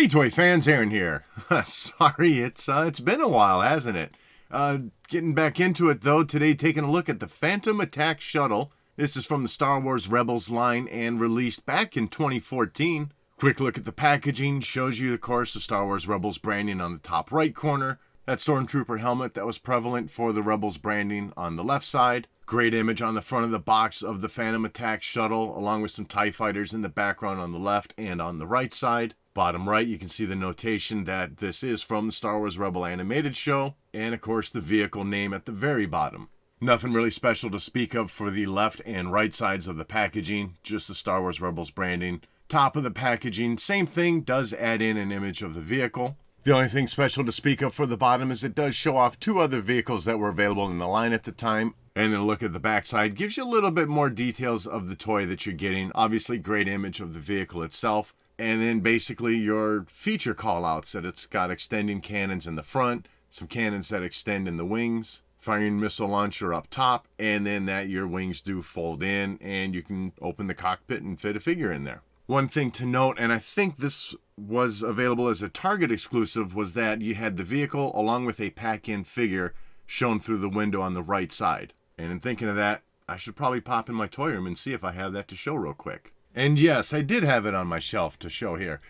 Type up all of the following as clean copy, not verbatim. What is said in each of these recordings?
Hey toy fans, Aaron here. Sorry, it's been a while, hasn't it? Getting back into it though, today taking a look at the Phantom Attack Shuttle. This is from the Star Wars Rebels line and released back in 2014. Quick look at the packaging, shows you of course the Star Wars Rebels branding on the top right corner. That Stormtrooper helmet that was prevalent for the Rebels branding on the left side. Great image on the front of the box of the Phantom Attack Shuttle, along with some TIE fighters in the background on the left and on the right side. Bottom right, you can see the notation that this is from the Star Wars Rebel animated show, and of course the vehicle name at the very bottom. Nothing really special to speak of for the left and right sides of the packaging, just the Star Wars Rebels branding. Top of the packaging, same thing, does add in an image of the vehicle. The only thing special to speak of for the bottom is it does show off two other vehicles that were available in the line at the time. And then a look at the backside gives you a little bit more details of the toy that you're getting. Obviously, great image of the vehicle itself. And then basically your feature callouts that it's got extending cannons in the front, some cannons that extend in the wings, firing missile launcher up top, and then that your wings do fold in and you can open the cockpit and fit a figure in there. One thing to note, and I think this was available as a Target exclusive, was that you had the vehicle along with a pack-in figure shown through the window on the right side. And in thinking of that, I should probably pop in my toy room and see if I have that to show real quick. And yes, I did have it on my shelf to show here.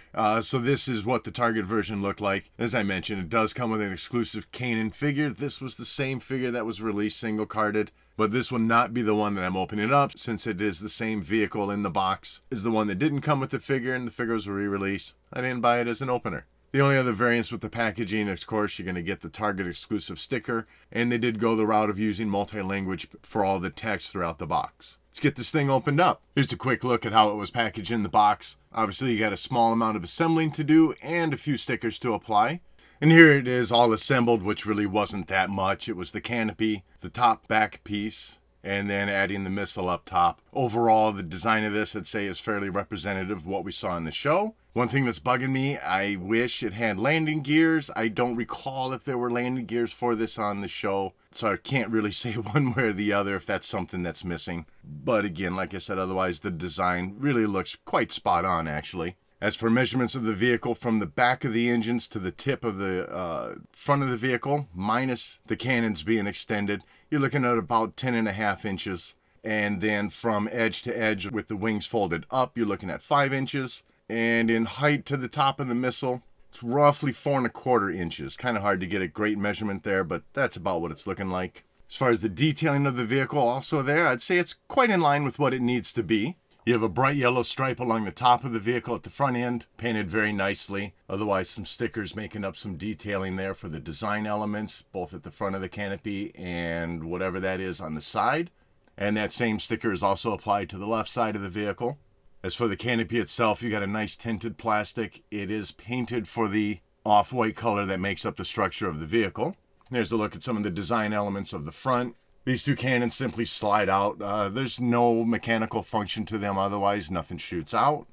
So this is what the Target version looked like. As I mentioned, it does come with an exclusive Kanan figure. This was the same figure that was released single-carded. But this will not be the one that I'm opening up, since it is the same vehicle in the box as the one that didn't come with the figure, and the figure was a re-release. I didn't buy it as an opener. The only other variance with the packaging, of course, you're going to get the Target exclusive sticker, and they did go the route of using multi-language for all the text throughout the box. Let's get this thing opened up. Here's a quick look at how it was packaged in the box. Obviously, you got a small amount of assembling to do and a few stickers to apply. And here it is all assembled, which really wasn't that much. It was the canopy, the top back piece, and then adding the missile up top. Overall, the design of this, I'd say, is fairly representative of what we saw in the show. One thing that's bugging me, I wish it had landing gears. I don't recall if there were landing gears for this on the show, so I can't really say one way or the other if that's something that's missing. But again, like I said, otherwise the design really looks quite spot on, actually. As for measurements of the vehicle from the back of the engines to the tip of the front of the vehicle, minus the cannons being extended, you're looking at about 10.5 inches. And then from edge to edge with the wings folded up, you're looking at 5 inches. And in height to the top of the missile, it's roughly 4.25 inches. Kind of hard to get a great measurement there, but that's about what it's looking like. As far as the detailing of the vehicle also there, I'd say it's quite in line with what it needs to be. You have a bright yellow stripe along the top of the vehicle at the front end, painted very nicely. Otherwise, some stickers making up some detailing there for the design elements, both at the front of the canopy and whatever that is on the side. And that same sticker is also applied to the left side of the vehicle. As for the canopy itself, you got a nice tinted plastic. It is painted for the off-white color that makes up the structure of the vehicle. There's a look at some of the design elements of the front. These two cannons simply slide out. There's no mechanical function to them otherwise. Nothing shoots out.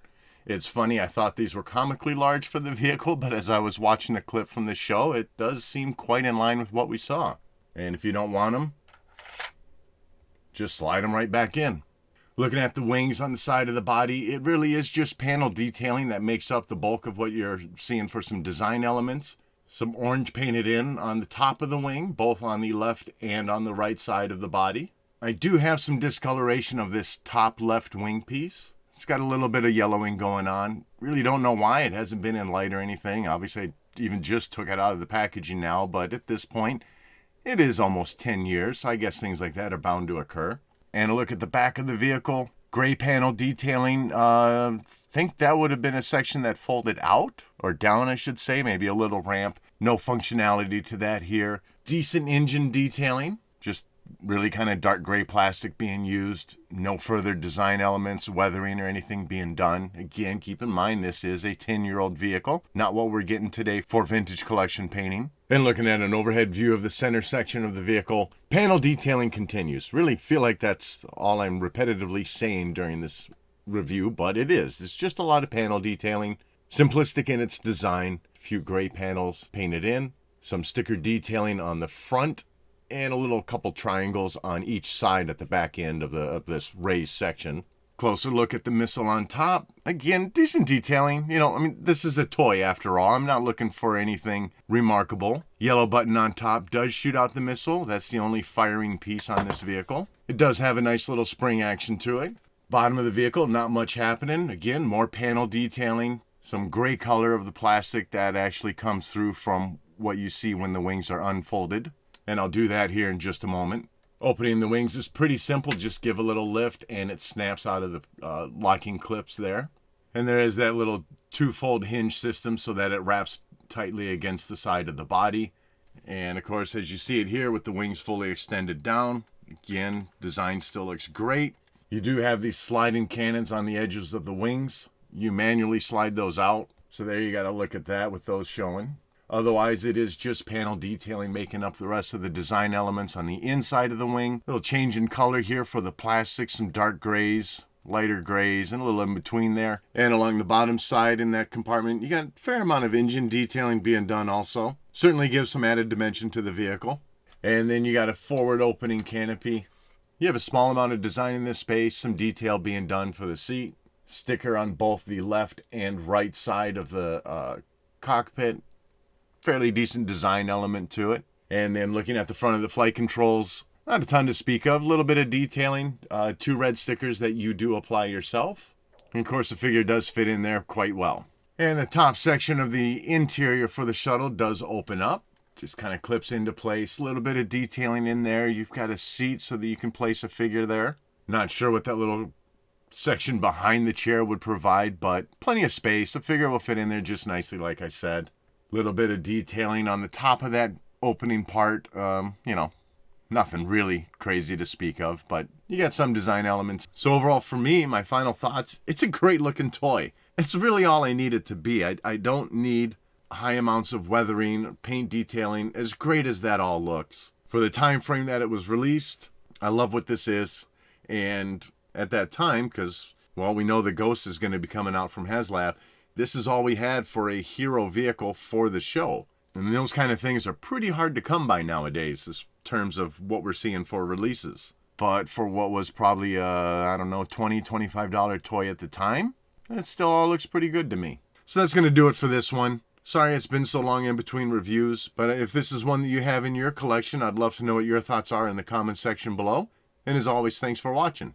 It's funny, I thought these were comically large for the vehicle, but as I was watching a clip from the show, it does seem quite in line with what we saw. And if you don't want them, just slide them right back in. Looking at the wings on the side of the body, it really is just panel detailing that makes up the bulk of what you're seeing for some design elements. Some orange painted in on the top of the wing, both on the left and on the right side of the body. I do have some discoloration of this top left wing piece. It's got a little bit of yellowing going on. Really don't know why. It hasn't been in light or anything. Obviously, I even just took it out of the packaging now, but at this point, it is almost 10 years, so I guess things like that are bound to occur. And a look at the back of the vehicle. Gray panel detailing. Think that would have been a section that folded out, or down I should say, maybe a little ramp. No functionality to that here. Decent engine detailing, just really kind of dark gray plastic being used. No further design elements, weathering or anything being done. Again, keep in mind this is a 10-year-old vehicle, not what we're getting today for vintage collection painting. Then looking at an overhead view of the center section of the vehicle, panel detailing continues. Really feel like that's all I'm repetitively saying during this review, but it is. It's just a lot of panel detailing. Simplistic in its design. A few gray panels painted in. Some sticker detailing on the front. And a little couple triangles on each side at the back end of this raised section. Closer look at the missile on top. Again, decent detailing. This is a toy after all. I'm not looking for anything remarkable. Yellow button on top does shoot out the missile. That's the only firing piece on this vehicle. It does have a nice little spring action to it. Bottom of the vehicle, not much happening. Again, more panel detailing. Some gray color of the plastic that actually comes through from what you see when the wings are unfolded. And I'll do that here in just a moment. Opening the wings is pretty simple. Just give a little lift and it snaps out of the locking clips there. And there is that little two-fold hinge system so that it wraps tightly against the side of the body. And of course, as you see it here with the wings fully extended down, again, design still looks great. You do have these sliding cannons on the edges of the wings. You manually slide those out. So there you got to look at that with those showing. Otherwise, it is just panel detailing making up the rest of the design elements on the inside of the wing. Little change in color here for the plastic, some dark grays, lighter grays, and a little in between there. And along the bottom side in that compartment, you got a fair amount of engine detailing being done also. Certainly gives some added dimension to the vehicle. And then you got a forward opening canopy. You have a small amount of design in this space, some detail being done for the seat. Sticker on both the left and right side of the cockpit. Fairly decent design element to it. And then looking at the front of the flight controls, not a ton to speak of. A little bit of detailing. 2 red stickers that you do apply yourself. And of course, the figure does fit in there quite well. And the top section of the interior for the shuttle does open up. Just kind of clips into place. A little bit of detailing in there. You've got a seat so that you can place a figure there. Not sure what that little section behind the chair would provide, but plenty of space. The figure will fit in there just nicely, like I said. Little bit of detailing on the top of that opening part. Nothing really crazy to speak of, but you got some design elements. So overall, for me, my final thoughts, it's a great looking toy. It's really all I need it to be. I don't need high amounts of weathering, paint detailing, as great as that all looks. For the time frame that it was released, I love what this is. And at that time, because, well, we know the Ghost is going to be coming out from HasLab, this is all we had for a hero vehicle for the show. And those kind of things are pretty hard to come by nowadays in terms of what we're seeing for releases. But for what was probably a, $20, $25 toy at the time, it still all looks pretty good to me. So that's going to do it for this one. Sorry it's been so long in between reviews, but if this is one that you have in your collection, I'd love to know what your thoughts are in the comment section below. And as always, thanks for watching.